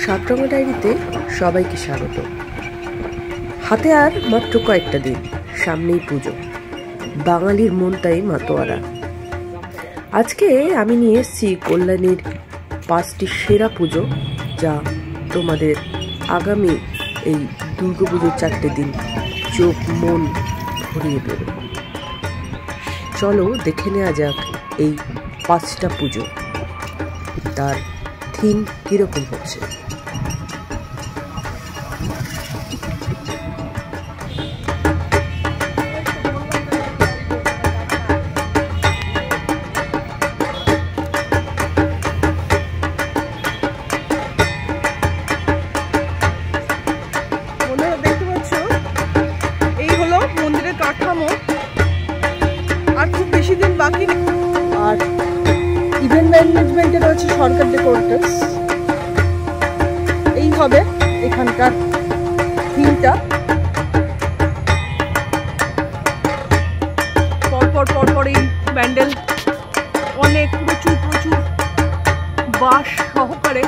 সাতরঙা ডায়েরিতে সবাইকে স্বাগত। হাতে আর মাত্র কয়েকটা দিন, সামনেই পুজো। বাঙালির মন তাই মাতোয়ারা। আজকে আমি নিয়ে এসেছি কল্যাণীর 5টি সেরা পুজো, যা তোমাদের আগামী এই দুর্গাপুজোর 4টে দিন চোখ মন ভরিয়ে দেবে। চলো দেখে নেওয়া যাক এই 5টা পুজো, তার থিম কিরকম হচ্ছে। দেখতে পাচ্ছ, এই হলো মন্দিরের কাঠামো। আর খুব বেশি দিন বাকি নেই। আর ইভেন্ট ম্যানেজমেন্টে রয়েছে সরকার ডেকোরেটর্স। এই হবে এখানকার থিমটা। পরপর এই প্যান্ডেল অনেক প্রচুর বাঁশ সহকারে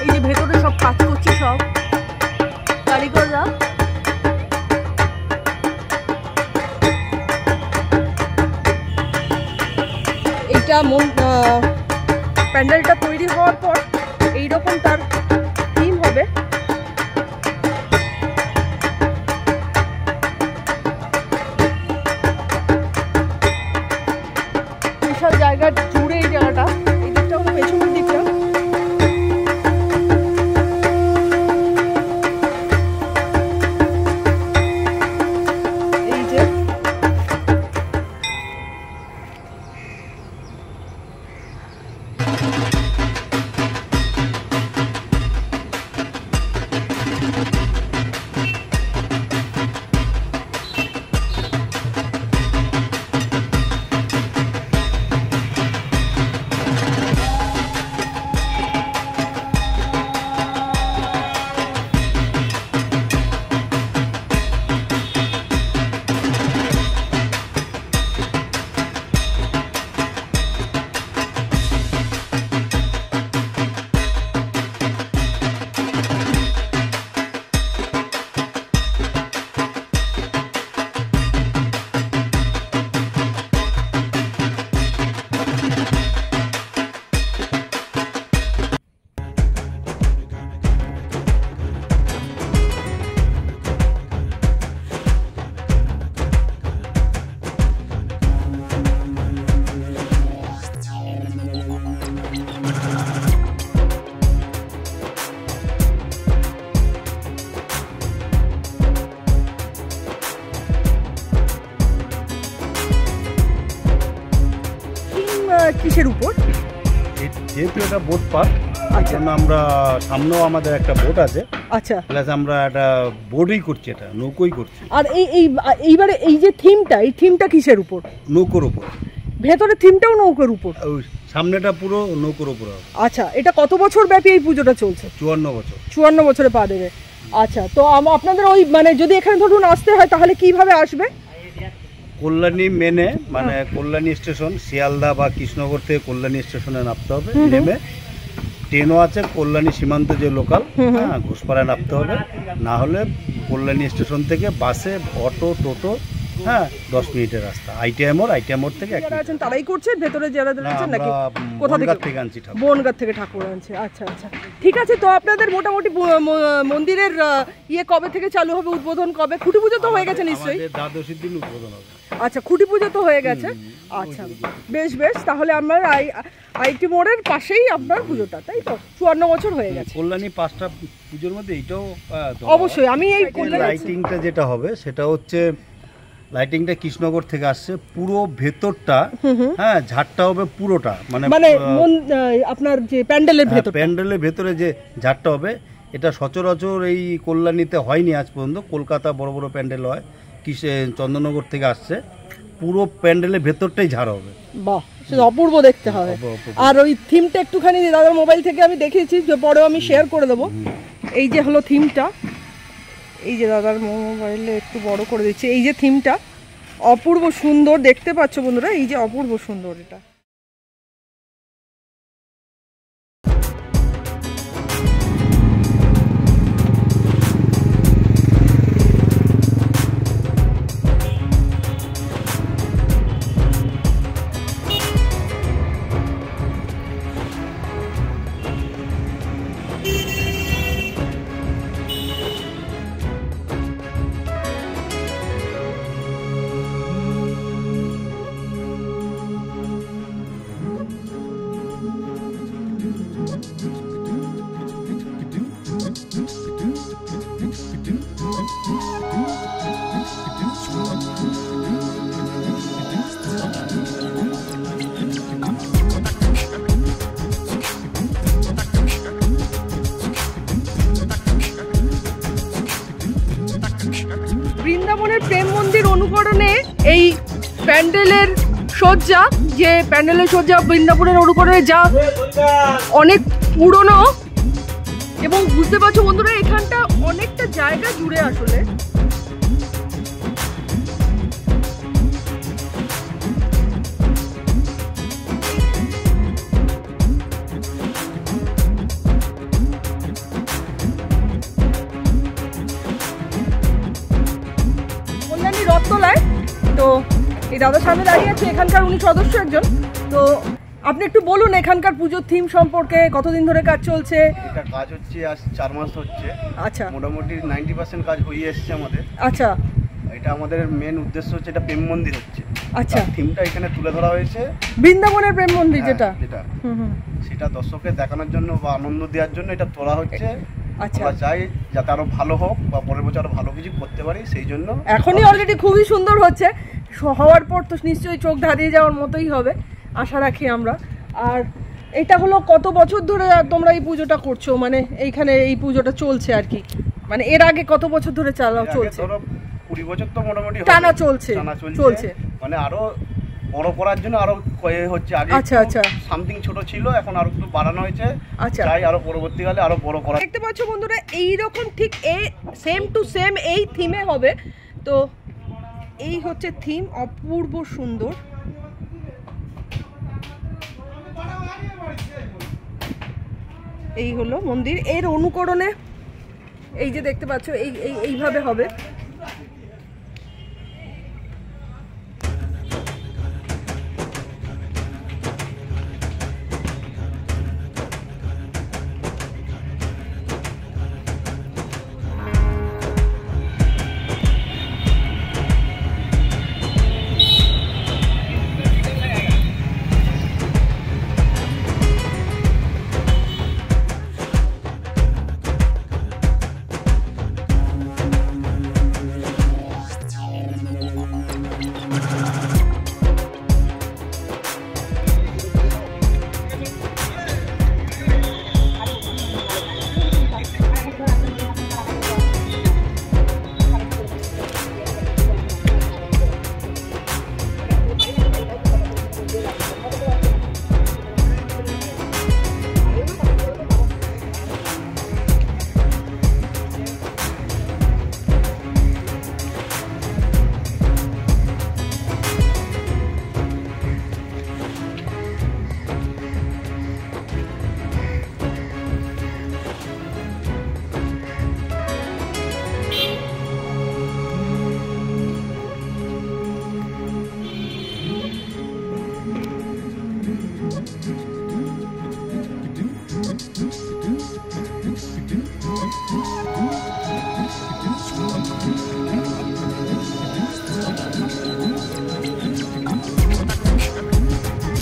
এই যে ভেতরে সব কাজ করছে সব কারিগররা। এইটা প্যান্ডেলটা তৈরি হওয়ার পর এইরকম তার থিম হবে। বিশাল জায়গা জুড়ে এই জায়গাটা, এই দিকটা হলো পেছনের দিকটা। এই যে কিসের উপর? যেহেতু এটা বোট পার্ক, জন্য আমরা সামনেও আমাদের একটা বোট আছে। আচ্ছা, প্লাস আমরা একটা বোটই করছি, এটা নৌকোই করছি। আর এইবারে এই যে থিমটা, এই থিমটা কিসের উপর? নৌকোর উপর। ভেতরে থিমটাও নৌকোর উপর? ওই সামনেটা পুরো নৌকোর উপর। আচ্ছা, এটা কত বছর ব্যাপী এই পুজোটা চলছে? 54 বছর। 54 বছরে পা দেবে। আচ্ছা, তো আপনাদের ওই মানে যদি এখানে ধরুন আসতে হয় তাহলে কিভাবে আসবে? কল্যাণী মেনে, মানে কল্যাণী স্টেশন, শিয়ালদা বা কৃষ্ণনগর থেকে কল্যাণী স্টেশনে নামতে হবে। নেমে ট্রেনও আছে কল্যাণী সীমান্ত যে লোকাল, হ্যাঁ, ঘোষপাড়ায় নামতে হবে। না হলে কল্যাণী স্টেশন থেকে বাসে, অটো, টোটো, হ্যাঁ, 10 মিনিটের রাস্তা। আইটিআই মোড় থেকে আছেন তারাই করছেন, ভেতরে যারা আছেন নাকি কোথা থেকে আনছি? বনগাঁ থেকে ঠাকুর আনছে। আচ্ছা আচ্ছা, ঠিক আছে। তো আপনাদের মোটামুটি মন্দিরের কবে থেকে চালু হবে, উদ্বোধন কবে? খুঁটি পুজো তো হয়ে গেছে নিশ্চয়ই? দ্বাদশীর দিন উদ্বোধন হবে। আচ্ছা, খুঁটি পুজো তো হয়ে গেছে। আচ্ছা, বেশ বেশ। তাহলে আমার আইটি মোড়ের পাশেই আপনার পুজোটা, তাই তো? 54 বছর হয়ে গেছে। কল্যাণী 5টা পুজোর মধ্যে এইটাও অবশ্যই। আমি এই লাইটিংটা যেটা হবে সেটা হচ্ছে, লাইটিংটা কৃষ্ণনগর থেকে আসছে। পুরো ভেতরটা, হ্যাঁ, ঝাড়টা হবে পুরোটা, মানে আপনার যে প্যান্ডেলের ভেতরে যে ঝাড়টা হবে, এটা সচরাচর এই কল্যাণীতে হয়নি আজ পর্যন্ত। কলকাতা বড় বড় প্যান্ডেল হয়, চন্দননগর থেকে আসছে। পুরো প্যান্ডেলের ভেতরটাই ঝাড় হবে। বাহ, সেটা অপূর্ব দেখতে হবে। আর ওই থিমটা একটুখানি দাদার মোবাইল থেকে আমি দেখেছি, যে পরেও আমি শেয়ার করে দেবো। এই যে হলো থিমটা, এই যে দাদার মোবাইলে একটু বড় করে দিচ্ছি। এই যে থিমটা অপূর্ব সুন্দর দেখতে পাচ্ছ বন্ধুরা, এই যে অপূর্ব সুন্দর এটা। বৃন্দাবনের প্রেম মন্দির অনুকরণে এই প্যান্ডেলের সজ্জা, যে প্যান্ডেলের সজ্জা বৃন্দাবনের অনুকরণে যা অনেক পুরনো, এবং বুঝতে পারছো বন্ধুরা এখানটা অনেকটা জায়গা জুড়ে আসলে। কল্যাণী রথতলায় তো এই দাদার সামনে দাঁড়িয়ে আছে, এখানকার উনি সদস্য একজন। তো আপনি একটু বলুন এখানকার পুজোর থিম সম্পর্কে, কতদিন ধরে কাজ চলছে? এটা কাজ হচ্ছে আজ 4 মাস হচ্ছে। আচ্ছা, মোটামুটি 90% কাজ হয়ে এসছে আমাদের। আচ্ছা, এটা আমাদের মেন উদ্দেশ্য হচ্ছে, এটা প্রেম মন্দির হচ্ছে। আচ্ছা, থিমটা এখানে তুলে ধরা হয়েছে বৃন্দাবনের প্রেম মন্দির যেটা, সেটা দর্শককে দেখানোর জন্য বা আনন্দ দেওয়ার জন্য এটা তোলা হচ্ছে। আচ্ছা, আমরা চাই যাতে আরো ভালো হোক বা পরের বছর আরো ভালো কিছু করতে পারি, সেই জন্য। এখনই অলরেডি খুবই সুন্দর হচ্ছে, হওয়ার পর তো নিশ্চয়ই চোখ ধাঁধিয়ে যাওয়ার মতোই হবে, আশা রাখি আমরা। আর এটা হলো কত বছর ধরে তোমরা এই পুজোটা করছো, মানে এইখানে এই পুজোটা চলছে আর কি, মানে এর আগে কত বছর ধরে চলছে? 20 বছর তো মোটামুটি টানা চলছে। মানে আরো বড় করার জন্য আরো হচ্ছে। আগে আচ্ছা, আচ্ছা, সামথিং ছোট ছিল, এখন আরো একটু বাড়ানো হয়েছে। আচ্ছা, চাই আরো পরবর্তীকালে আরো বড় করা। দেখতে পাচ্ছ বন্ধুরা এইরকম ঠিক সেম টু সেম এই থিমে হবে। তো এই হচ্ছে থিম, অপূর্ব সুন্দর। এই হলো মন্দির, এর অনুকরণে এই যে দেখতে পাচ্ছ এইভাবে হবে।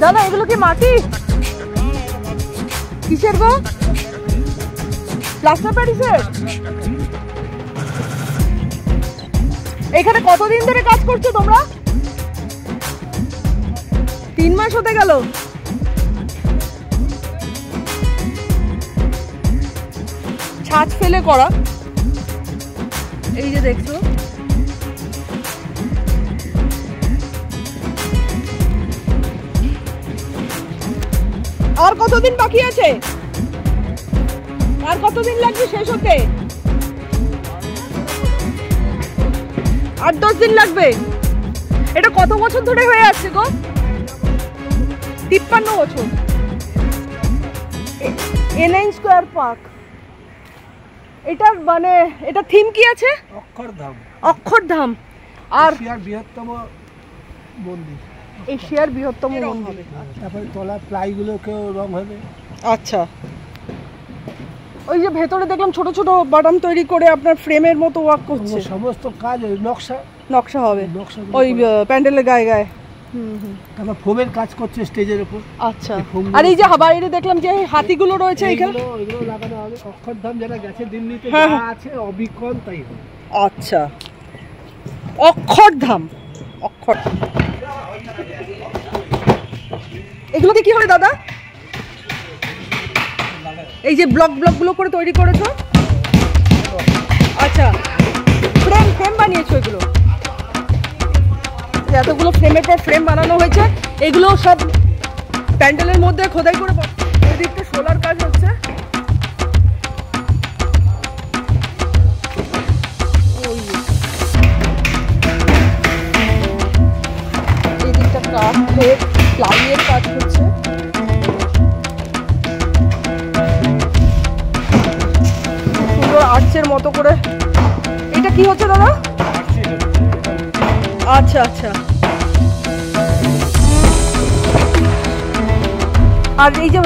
দাদা এগুলো কি মাটি? কিসের গো? প্লাস্টার প্যারিসের? এখানে কতদিন ধরে কাজ করছো তোমরা? 3 মাস হতে গেল। ছাঁচ ফেলে করা, এই যে দেখছো। আর কতদিন বাকি আছে? আর কতদিন লাগবে শেষ হতে? 8-10 দিন লাগবে। এটা কত বছর ধরে হয়ে আসছে গো? 53 বছর। A9 স্কয়ার পার্ক, এটার মানে এটা থিম কি আছে? অক্ষরধাম। অক্ষরধাম। আর এশিয়ার বৃহত্তম মন্দির। এশিয়ার বৃহত্তম মন্দির। তারপরে তলার প্লাইগুলোকেও রং হবে। আচ্ছা, ওই যে ভেতরে দেখলাম ছোট ছোট বাদাম তৈরি করে আপনার ফ্রেমের মতো ওয়ার্ক করছে। সমস্ত কাজ ওই নকশা হবে ওই প্যান্ডেলের গায়ে গায়ে। তারপর ফোমের কাজ করছে স্টেজের উপর। আচ্ছা, আর এই যে বাইরে দেখলাম যে হাতিগুলো রয়েছে এখানে, এগুলো লাগানো হবে। অক্ষরধাম যারা গেছে দিল্লিতে যা আছে অবিকল তাই হবে। আচ্ছা, অক্ষরধাম। অক্ষর এগুলোকে কি হয় দাদা? এই যে ব্লক গুলো করে তৈরি করেছো? আচ্ছা, ফ্রেম বানিয়েছো এগুলো? এতগুলো ফ্রেমের পর ফ্রেম বানানো হয়েছে, এগুলো সব প্যান্ডেলের মধ্যে খোদাই করে ওই দিকটা সোলার কাজ হচ্ছে। এই দিকটা কাঠের প্লাইয়ের কাজ হচ্ছে। সুন্দর আর্চের মতো করে। এটা কি হচ্ছে দাদা? আচ্ছা আচ্ছা। আর এই যে